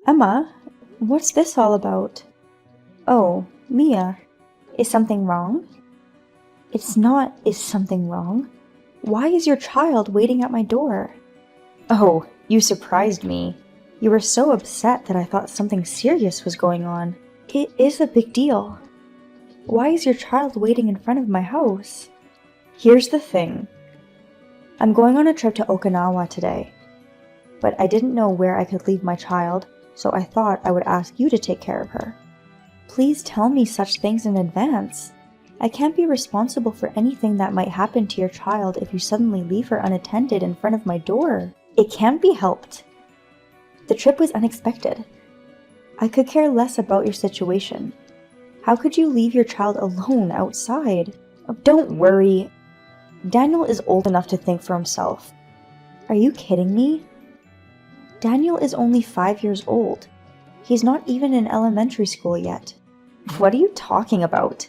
Emma, what's this all about? Oh, Mia, is something wrong? It's not, is something wrong? Why is your child waiting at my door? Oh, you surprised me. You were so upset that I thought something serious was going on. It is a big deal. Why is your child waiting in front of my house? Here's the thing. I'm going on a trip to Okinawa today, but I didn't know where I could leave my child, so I thought I would ask you to take care of her. Please tell me such things in advance. I can't be responsible for anything that might happen to your child if you suddenly leave her unattended in front of my door. It can't be helped. The trip was unexpected. I could care less about your situation. How could you leave your child alone outside? Oh, don't worry. Daniel is old enough to think for himself. Are you kidding me? Daniel is only 5 years old. He's not even in elementary school yet. What are you talking about?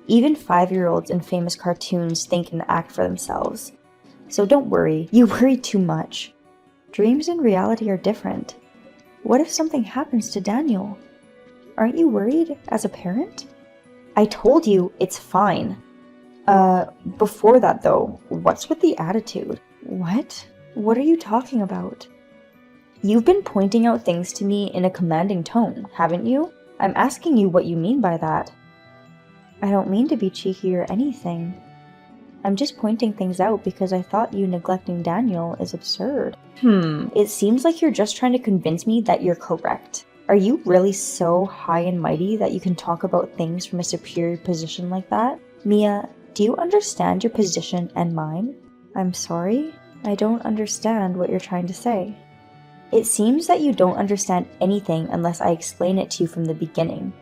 Even 5-year-olds in famous cartoons think and act for themselves. So don't worry, you worry too much. Dreams and reality are different. What if something happens to Daniel? Aren't you worried as a parent? I told you it's fine. Before that though, what's with the attitude? What? What are you talking about? You've been pointing out things to me in a commanding tone, haven't you? I'm asking you what you mean by that. I don't mean to be cheeky or anything. I'm just pointing things out because I thought you neglecting Daniel is absurd. It seems like you're just trying to convince me that you're correct. Are you really so high and mighty that you can talk about things from a superior position like that? Mia, do you understand your position and mine? I'm sorry? I don't understand what you're trying to say. It seems that you don't understand anything unless I explain it to you from the beginning.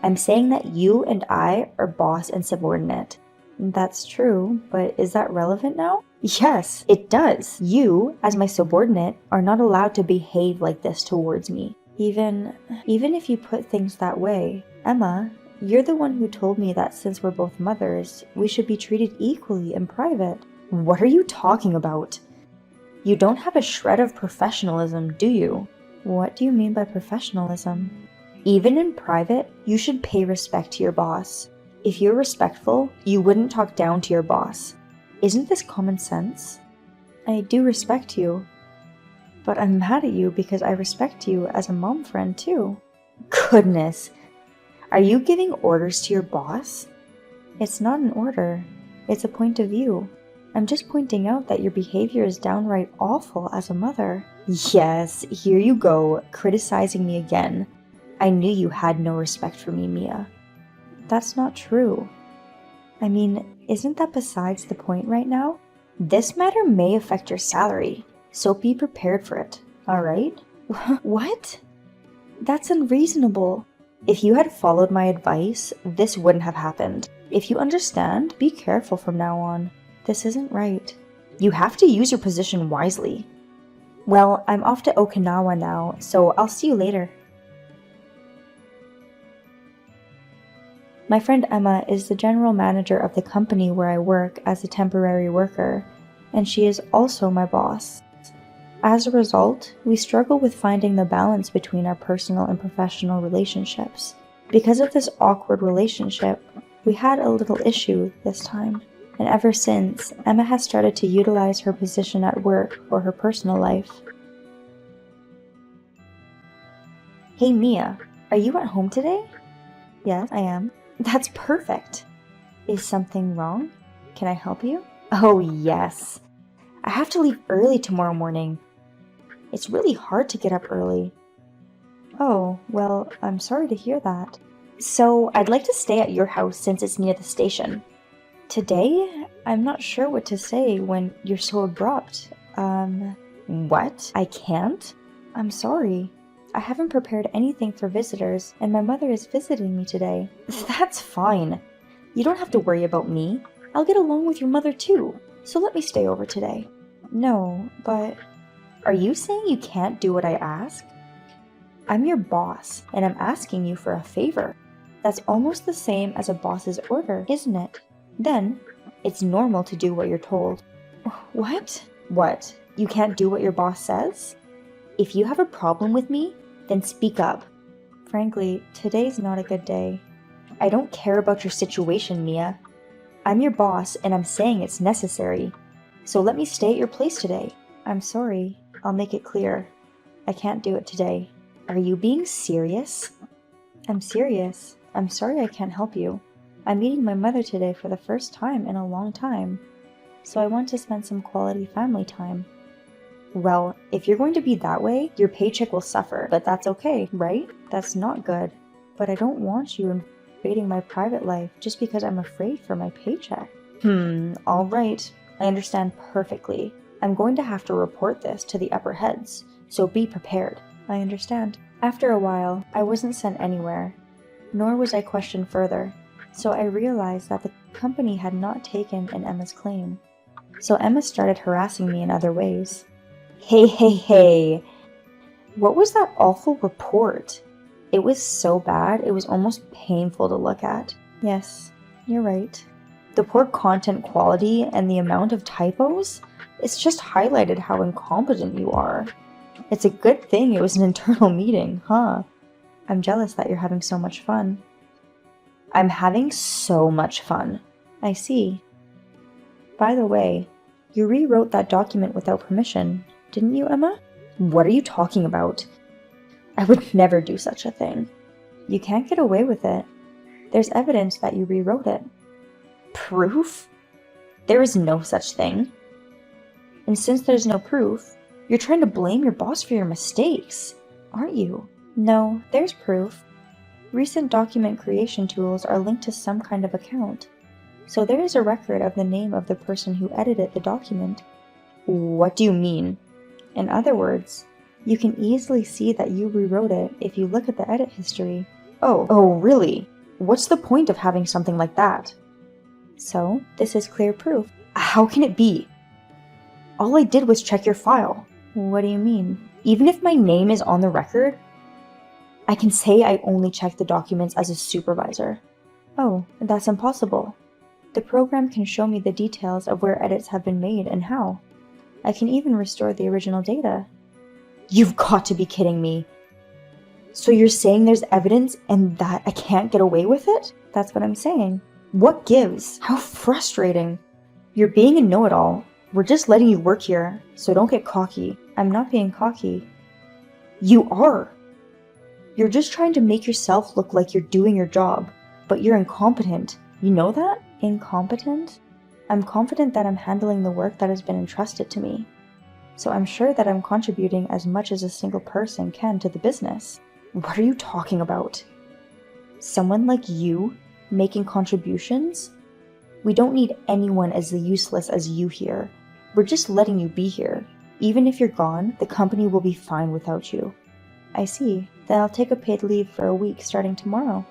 I'm saying that you and I are boss and subordinate. That's true, but is that relevant now? Yes, it does. You, as my subordinate, are not allowed to behave like this towards me. Even if you put things that way. Emma, you're the one who told me that since we're both mothers, we should be treated equally in private. What are you talking about? You don't have a shred of professionalism, do you? What do you mean by professionalism? Even in private, you should pay respect to your boss. If you're respectful, you wouldn't talk down to your boss. Isn't this common sense? I do respect you, but I'm mad at you because I respect you as a mom friend too. Goodness, are you giving orders to your boss? It's not an order, it's a point of view. I'm just pointing out that your behavior is downright awful as a mother. Yes, here you go, criticizing me again. I knew you had no respect for me, Mia. That's not true. I mean, isn't that besides the point right now? This matter may affect your salary, so be prepared for it, alright? What? That's unreasonable. If you had followed my advice, this wouldn't have happened. If you understand, be careful from now on. This isn't right. You have to use your position wisely. Well, I'm off to Okinawa now, so I'll see you later. My friend Emma is the general manager of the company where I work as a temporary worker, and she is also my boss. As a result, we struggle with finding the balance between our personal and professional relationships. Because of this awkward relationship, we had a little issue this time, and ever since, Emma has started to utilize her position at work for her personal life. Hey Mia, are you at home today? Yes, I am. That's perfect. Is something wrong? Can I help you? Oh yes. I have to leave early tomorrow morning. It's really hard to get up early. Oh, well, I'm sorry to hear that. So, I'd like to stay at your house since it's near the station. Today? I'm not sure what to say when you're so abrupt. What? I can't? I'm sorry. I haven't prepared anything for visitors, and my mother is visiting me today. That's fine. You don't have to worry about me. I'll get along with your mother too, so let me stay over today. No, but... Are you saying you can't do what I ask? I'm your boss, and I'm asking you for a favor. That's almost the same as a boss's order, isn't it? Then, it's normal to do what you're told. What? What? You can't do what your boss says? If you have a problem with me, Then speak up. Frankly, today's not a good day. I don't care about your situation, Mia. I'm your boss, and I'm saying it's necessary. So let me stay at your place today. I'm sorry. I'll make it clear. I can't do it today. Are you being serious? I'm serious. I'm sorry I can't help you. I'm meeting my mother today for the first time in a long time. So I want to spend some quality family time. Well, if you're going to be that way, your paycheck will suffer, but that's okay, right? That's not good. But I don't want you invading my private life just because I'm afraid for my paycheck. All right. I understand perfectly. I'm going to have to report this to the upper heads, so be prepared. I understand. After a while, I wasn't sent anywhere, nor was I questioned further, so I realized that the company had not taken in Emma's claim. So Emma started harassing me in other ways. Hey. What was that awful report? It was so bad, it was almost painful to look at. Yes, you're right. The poor content quality and the amount of typos, it's just highlighted how incompetent you are. It's a good thing it was an internal meeting, huh? I'm jealous that you're having so much fun. I'm having so much fun. I see. By the way, you rewrote that document without permission, didn't you, Emma? What are you talking about? I would never do such a thing. You can't get away with it. There's evidence that you rewrote it. Proof? There is no such thing. And since there's no proof, you're trying to blame your boss for your mistakes, aren't you? No, there's proof. Recent document creation tools are linked to some kind of account. So there is a record of the name of the person who edited the document. What do you mean? In other words, you can easily see that you rewrote it if you look at the edit history. Oh, really? What's the point of having something like that? So, this is clear proof. How can it be? All I did was check your file. What do you mean? Even if my name is on the record, I can say I only checked the documents as a supervisor. Oh, that's impossible. The program can show me the details of where edits have been made and how. I can even restore the original data. You've got to be kidding me. So you're saying there's evidence and that I can't get away with it? That's what I'm saying. What gives? How frustrating. You're being a know-it-all. We're just letting you work here, so don't get cocky. I'm not being cocky. You are. You're just trying to make yourself look like you're doing your job, but you're incompetent. You know that? Incompetent? I'm confident that I'm handling the work that has been entrusted to me. So I'm sure that I'm contributing as much as a single person can to the business. What are you talking about? Someone like you making contributions? We don't need anyone as useless as you here. We're just letting you be here. Even if you're gone, the company will be fine without you. I see. Then I'll take a paid leave for a week starting tomorrow.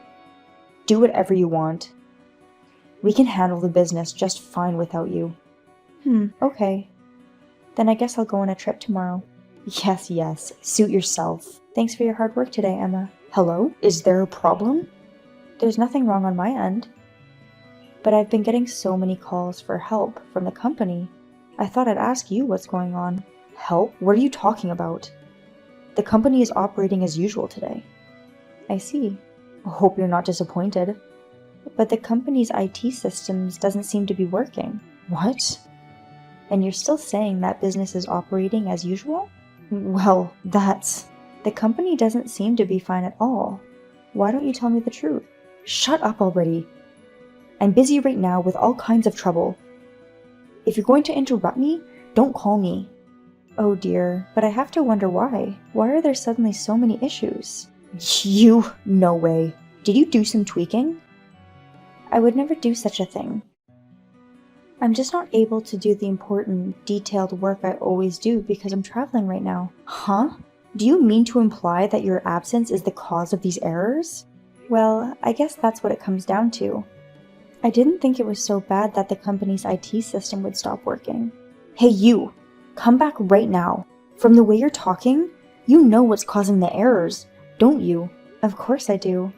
Do whatever you want. We can handle the business just fine without you. Okay. Then I guess I'll go on a trip tomorrow. Yes. Suit yourself. Thanks for your hard work today, Emma. Hello? Is there a problem? There's nothing wrong on my end. But I've been getting so many calls for help from the company. I thought I'd ask you what's going on. Help? What are you talking about? The company is operating as usual today. I see. Hope you're not disappointed. But the company's IT systems doesn't seem to be working. What? And you're still saying that business is operating as usual? Well, the company doesn't seem to be fine at all. Why don't you tell me the truth? Shut up already. I'm busy right now with all kinds of trouble. If you're going to interrupt me, don't call me. Oh dear, but I have to wonder why. Why are there suddenly so many issues? No way. Did you do some tweaking? I would never do such a thing. I'm just not able to do the important, detailed work I always do because I'm traveling right now. Huh? Do you mean to imply that your absence is the cause of these errors? Well, I guess that's what it comes down to. I didn't think it was so bad that the company's IT system would stop working. Hey you! Come back right now. From the way you're talking, you know what's causing the errors, don't you? Of course I do.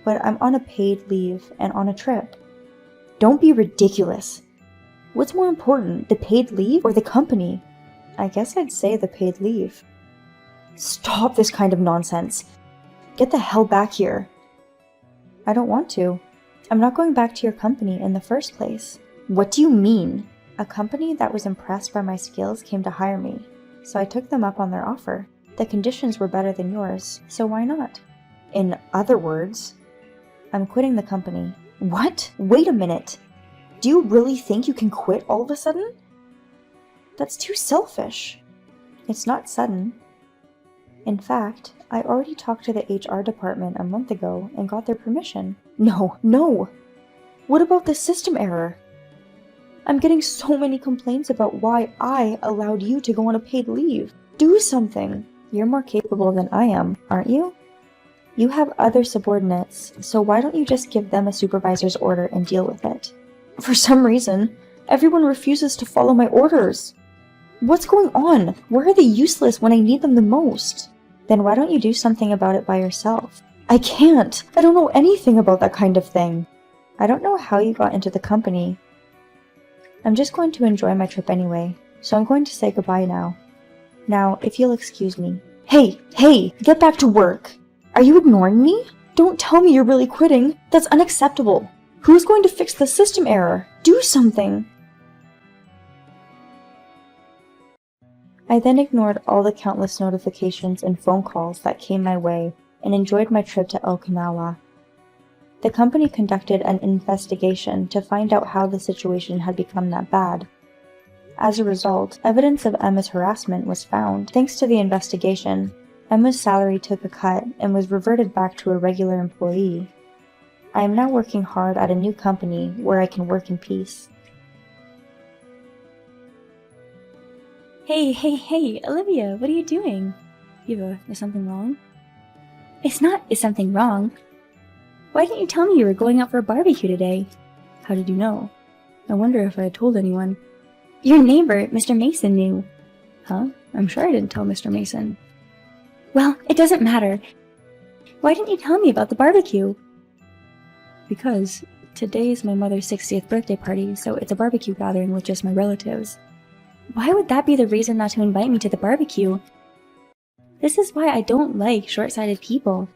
But I'm on a paid leave and on a trip. Don't be ridiculous. What's more important, the paid leave or the company? I guess I'd say the paid leave. Stop this kind of nonsense. Get the hell back here. I don't want to. I'm not going back to your company in the first place. What do you mean? A company that was impressed by my skills came to hire me, so I took them up on their offer. The conditions were better than yours, so why not? In other words, I'm quitting the company. What? Wait a minute. Do you really think you can quit all of a sudden? That's too selfish. It's not sudden. In fact, I already talked to the HR department a month ago and got their permission. No. What about the system error? I'm getting so many complaints about why I allowed you to go on a paid leave. Do something. You're more capable than I am, aren't you? You have other subordinates, so why don't you just give them a supervisor's order and deal with it? For some reason, everyone refuses to follow my orders. What's going on? Why are they useless when I need them the most? Then why don't you do something about it by yourself? I can't. I don't know anything about that kind of thing. I don't know how you got into the company. I'm just going to enjoy my trip anyway, so I'm going to say goodbye now. Now, if you'll excuse me. Hey, get back to work. Are you ignoring me? Don't tell me you're really quitting. That's unacceptable. Who's going to fix the system error? Do something. I then ignored all the countless notifications and phone calls that came my way and enjoyed my trip to Okinawa. The company conducted an investigation to find out how the situation had become that bad. As a result, evidence of Emma's harassment was found. Thanks to the investigation, Emma's salary took a cut and was reverted back to a regular employee. I am now working hard at a new company where I can work in peace. Hey, Olivia, what are you doing? Eva, is something wrong? It's not, is something wrong? Why didn't you tell me you were going out for a barbecue today? How did you know? I wonder if I had told anyone. Your neighbor, Mr. Mason, knew. Huh? I'm sure I didn't tell Mr. Mason. Well, it doesn't matter. Why didn't you tell me about the barbecue? Because today is my mother's 60th birthday party, so it's a barbecue gathering with just my relatives. Why would that be the reason not to invite me to the barbecue? This is why I don't like short-sighted people.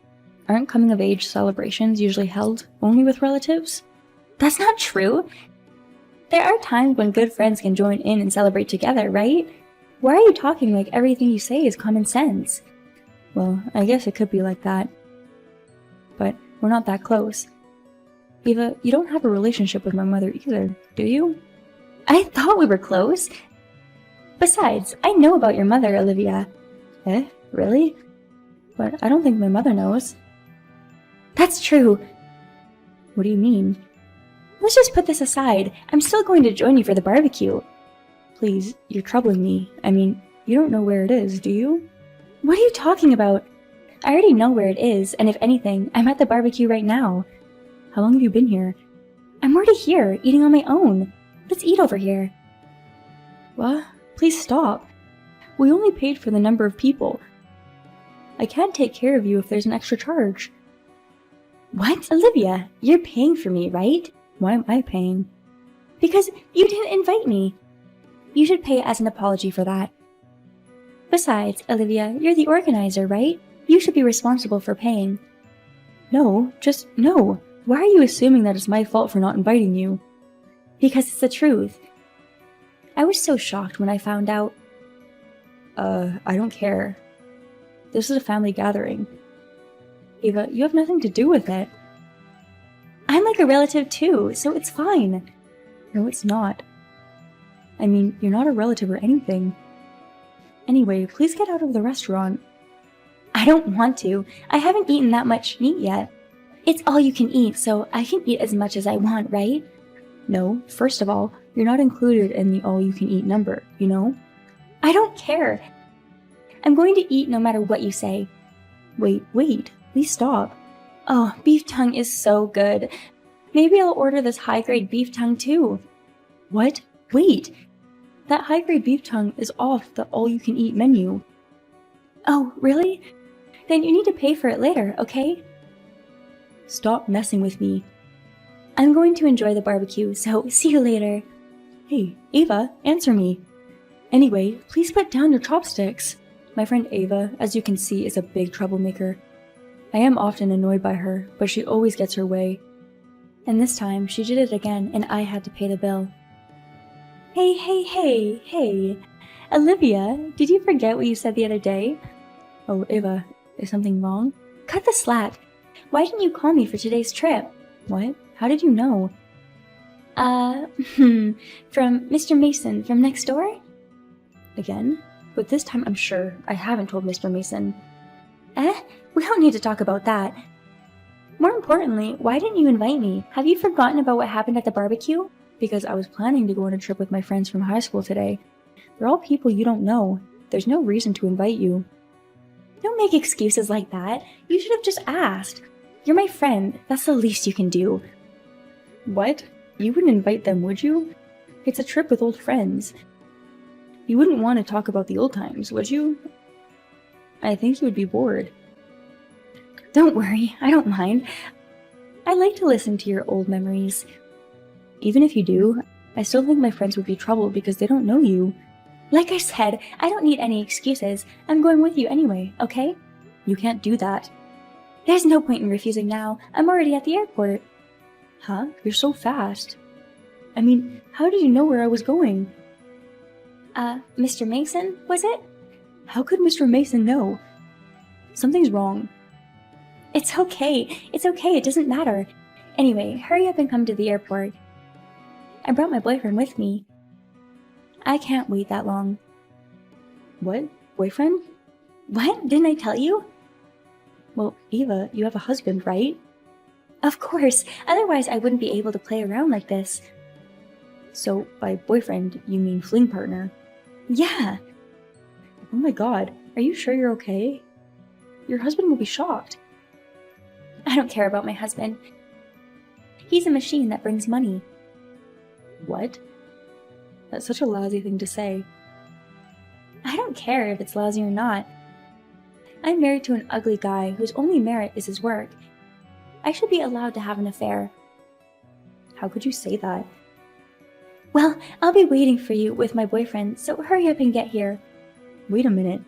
Aren't coming-of-age celebrations usually held only with relatives? That's not true. There are times when good friends can join in and celebrate together, right? Why are you talking like everything you say is common sense? Well, I guess it could be like that. But we're not that close. Eva, you don't have a relationship with my mother either, do you? I thought we were close. Besides, I know about your mother, Olivia. Eh? Really? But I don't think my mother knows. That's true. What do you mean? Let's just put this aside. I'm still going to join you for the barbecue. Please, you're troubling me. I mean, you don't know where it is, do you? What are you talking about? I already know where it is, and if anything, I'm at the barbecue right now. How long have you been here? I'm already here, eating on my own. Let's eat over here. What? Please stop. We only paid for the number of people. I can't take care of you if there's an extra charge. What? Olivia, you're paying for me, right? Why am I paying? Because you didn't invite me. You should pay as an apology for that. Besides, Olivia, you're the organizer, right? You should be responsible for paying. No, just no. Why are you assuming that it's my fault for not inviting you? Because it's the truth. I was so shocked when I found out. I don't care. This is a family gathering. Eva, you have nothing to do with it. I'm like a relative too, so it's fine. No, it's not. I mean, you're not a relative or anything. Anyway, please get out of the restaurant. I don't want to. I haven't eaten that much meat yet. It's all you can eat, so I can eat as much as I want, right? No, first of all, you're not included in the all-you-can-eat number, you know? I don't care. I'm going to eat no matter what you say. Wait, please stop. Oh, beef tongue is so good. Maybe I'll order this high-grade beef tongue too. What? Wait! That high-grade beef tongue is off the all-you-can-eat menu. Oh, really? Then you need to pay for it later, okay? Stop messing with me. I'm going to enjoy the barbecue, so see you later. Hey, Eva, answer me. Anyway, please put down your chopsticks. My friend Ava, as you can see, is a big troublemaker. I am often annoyed by her, but she always gets her way. And this time, she did it again and I had to pay the bill. Hey. Olivia, did you forget what you said the other day? Oh, Ava, is something wrong? Cut the slack. Why didn't you call me for today's trip? What? How did you know? From Mr. Mason from next door? Again? But this time I'm sure I haven't told Mr. Mason. We don't need to talk about that. More importantly, why didn't you invite me? Have you forgotten about what happened at the barbecue? Because I was planning to go on a trip with my friends from high school today. They're all people you don't know. There's no reason to invite you. Don't make excuses like that. You should have just asked. You're my friend. That's the least you can do. What? You wouldn't invite them, would you? It's a trip with old friends. You wouldn't want to talk about the old times, would you? I think you would be bored. Don't worry, I don't mind. I like to listen to your old memories. Even if you do, I still think my friends would be troubled because they don't know you. Like I said, I don't need any excuses. I'm going with you anyway, okay? You can't do that. There's no point in refusing now. I'm already at the airport. Huh? You're so fast. I mean, how did you know where I was going? Mr. Mason, was it? How could Mr. Mason know? Something's wrong. It's okay. It doesn't matter. Anyway, hurry up and come to the airport. I brought my boyfriend with me. I can't wait that long. What? Boyfriend? What? Didn't I tell you? Well, Eva, you have a husband, right? Of course. Otherwise, I wouldn't be able to play around like this. So, by boyfriend, you mean fling partner? Yeah. Oh my god, are you sure you're okay? Your husband will be shocked. I don't care about my husband. He's a machine that brings money. What? That's such a lousy thing to say. I don't care if it's lousy or not. I'm married to an ugly guy whose only merit is his work. I should be allowed to have an affair. How could you say that? Well, I'll be waiting for you with my boyfriend, so hurry up and get here. Wait a minute.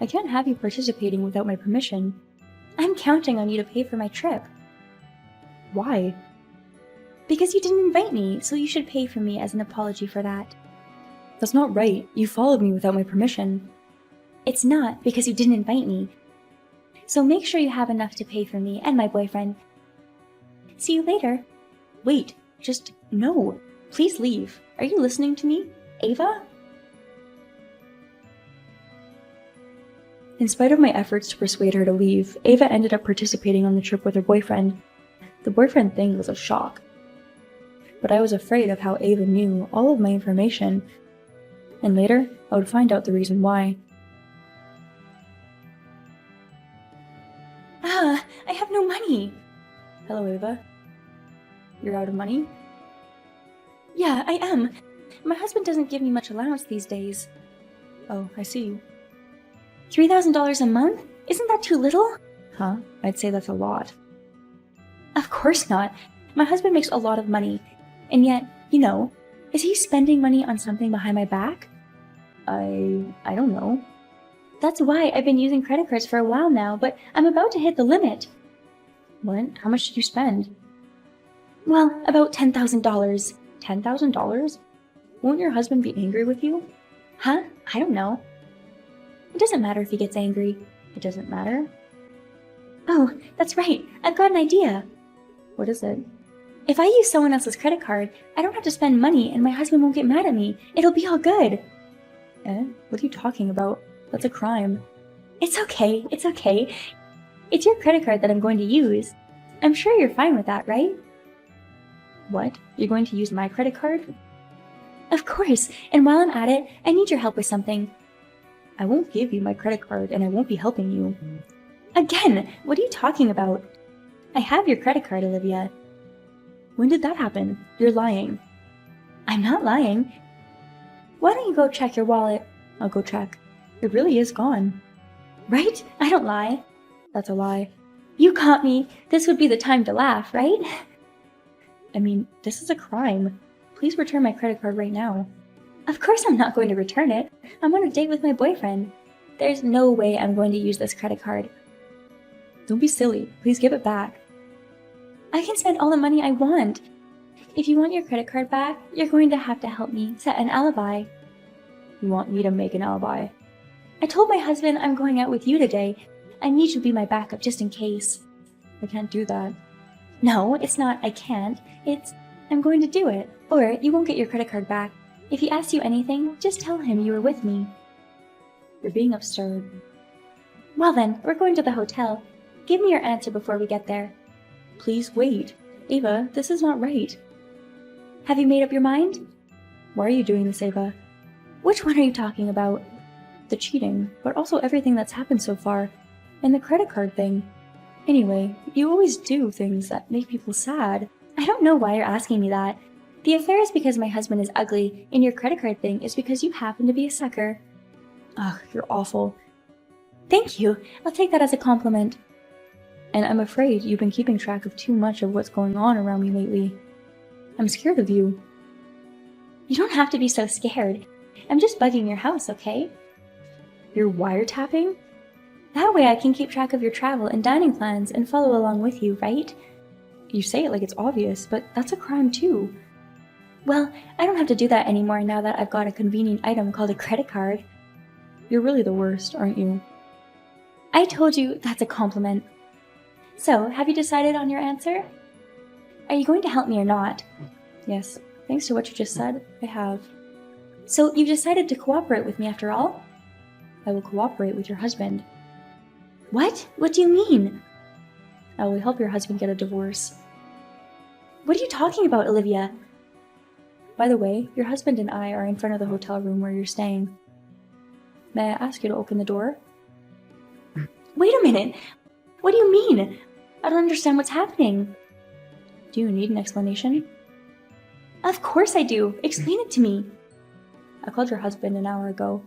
I can't have you participating without my permission. I'm counting on you to pay for my trip. Why? Because you didn't invite me, so you should pay for me as an apology for that. That's not right. You followed me without my permission. It's not, because you didn't invite me. So make sure you have enough to pay for me and my boyfriend. See you later. Wait, just no. Please leave. Are you listening to me, Ava? In spite of my efforts to persuade her to leave, Ava ended up participating on the trip with her boyfriend. The boyfriend thing was a shock. But I was afraid of how Ava knew all of my information, and later I would find out the reason why. I have no money! Hello, Ava. You're out of money? Yeah, I am. My husband doesn't give me much allowance these days. Oh, I see. $3,000 a month? Isn't that too little? Huh? I'd say that's a lot. Of course not. My husband makes a lot of money. And yet, is he spending money on something behind my back? I don't know. That's why I've been using credit cards for a while now, but I'm about to hit the limit. What? How much did you spend? Well, about $10,000. $10,000? Won't your husband be angry with you? Huh? I don't know. It doesn't matter if he gets angry. It doesn't matter? Oh, that's right. I've got an idea. What is it? If I use someone else's credit card, I don't have to spend money and my husband won't get mad at me. It'll be all good. What are you talking about? That's a crime. It's okay. It's your credit card that I'm going to use. I'm sure you're fine with that, right? What? You're going to use my credit card? Of course, and while I'm at it, I need your help with something. I won't give you my credit card and I won't be helping you. Again, what are you talking about? I have your credit card, Olivia. When did that happen? You're lying. I'm not lying. Why don't you go check your wallet? I'll go check. It really is gone. Right? I don't lie. That's a lie. You caught me. This would be the time to laugh, right? I mean, this is a crime. Please return my credit card right now. Of course I'm not going to return it. I'm on a date with my boyfriend. There's no way I'm going to use this credit card. Don't be silly. Please give it back. I can spend all the money I want. If you want your credit card back, you're going to have to help me set an alibi. You want me to make an alibi? I told my husband I'm going out with you today. I need you to be my backup just in case. I can't do that. No, it's not I can't. It's I'm going to do it. Or you won't get your credit card back. If he asks you anything, just tell him you were with me. You're being absurd. Well then, we're going to the hotel. Give me your answer before we get there. Please wait. Ava, this is not right. Have you made up your mind? Why are you doing this, Ava? Which one are you talking about? The cheating, but also everything that's happened so far. And the credit card thing. Anyway, you always do things that make people sad. I don't know why you're asking me that. The affair is because my husband is ugly, and your credit card thing is because you happen to be a sucker. Ugh, you're awful. Thank you. I'll take that as a compliment. And I'm afraid you've been keeping track of too much of what's going on around me lately. I'm scared of you. You don't have to be so scared. I'm just bugging your house, okay? You're wiretapping? That way I can keep track of your travel and dining plans and follow along with you, right? You say it like it's obvious, but that's a crime too. Well, I don't have to do that anymore now that I've got a convenient item called a credit card. You're really the worst, aren't you? I told you that's a compliment. So, have you decided on your answer? Are you going to help me or not? Yes, thanks to what you just said, I have. So, you've decided to cooperate with me after all? I will cooperate with your husband. What? What do you mean? I will help your husband get a divorce. What are you talking about, Olivia? By the way, your husband and I are in front of the hotel room where you're staying. May I ask you to open the door? Wait a minute! What do you mean? I don't understand what's happening. Do you need an explanation? Of course I do. Explain it to me. I called your husband an hour ago.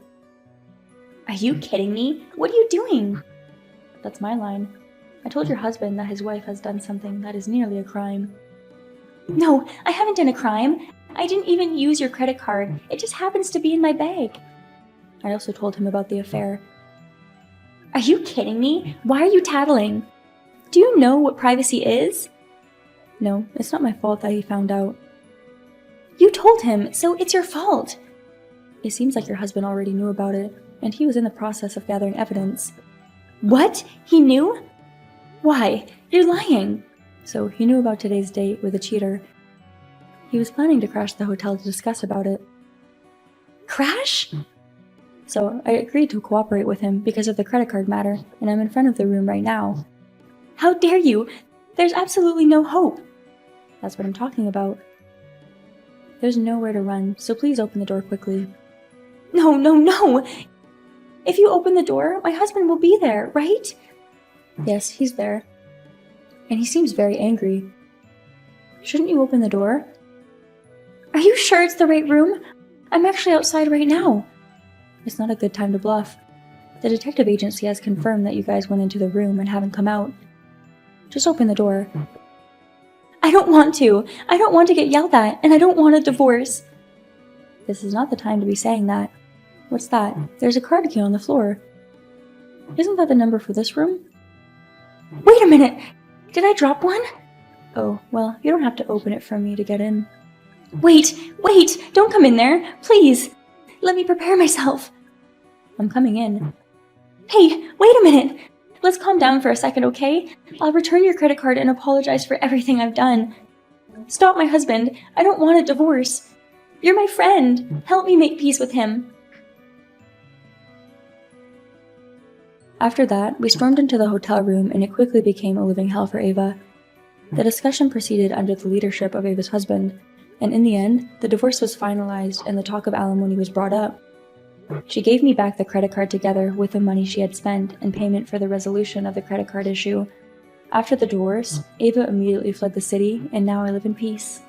Are you kidding me? What are you doing? That's my line. I told your husband that his wife has done something that is nearly a crime. No, I haven't done a crime. I didn't even use your credit card. It just happens to be in my bag. I also told him about the affair. Are you kidding me? Why are you tattling? Do you know what privacy is? No, it's not my fault that he found out. You told him, so it's your fault. It seems like your husband already knew about it, and he was in the process of gathering evidence. What? He knew? Why? You're lying. So he knew about today's date with a cheater. He was planning to crash the hotel to discuss about it. Crash? So I agreed to cooperate with him because of the credit card matter, and I'm in front of the room right now. How dare you? There's absolutely no hope. That's what I'm talking about. There's nowhere to run, so please open the door quickly. No, no, no! If you open the door, my husband will be there, right? Yes, he's there. And he seems very angry. Shouldn't you open the door? Are you sure it's the right room? I'm actually outside right now. It's not a good time to bluff. The detective agency has confirmed that you guys went into the room and haven't come out. Just open the door. I don't want to. I don't want to get yelled at, and I don't want a divorce. This is not the time to be saying that. What's that? There's a card key on the floor. Isn't that the number for this room? Wait a minute! Did I drop one? Oh, well, you don't have to open it for me to get in. Wait! Wait! Don't come in there! Please! Let me prepare myself. I'm coming in. Hey, wait a minute! Let's calm down for a second, okay? I'll return your credit card and apologize for everything I've done. Stop my husband. I don't want a divorce. You're my friend. Help me make peace with him. After that, we stormed into the hotel room and it quickly became a living hell for Ava. The discussion proceeded under the leadership of Ava's husband, and in the end, the divorce was finalized and the talk of alimony was brought up. She gave me back the credit card together with the money she had spent in payment for the resolution of the credit card issue. After the divorce, Ava immediately fled the city, and now I live in peace.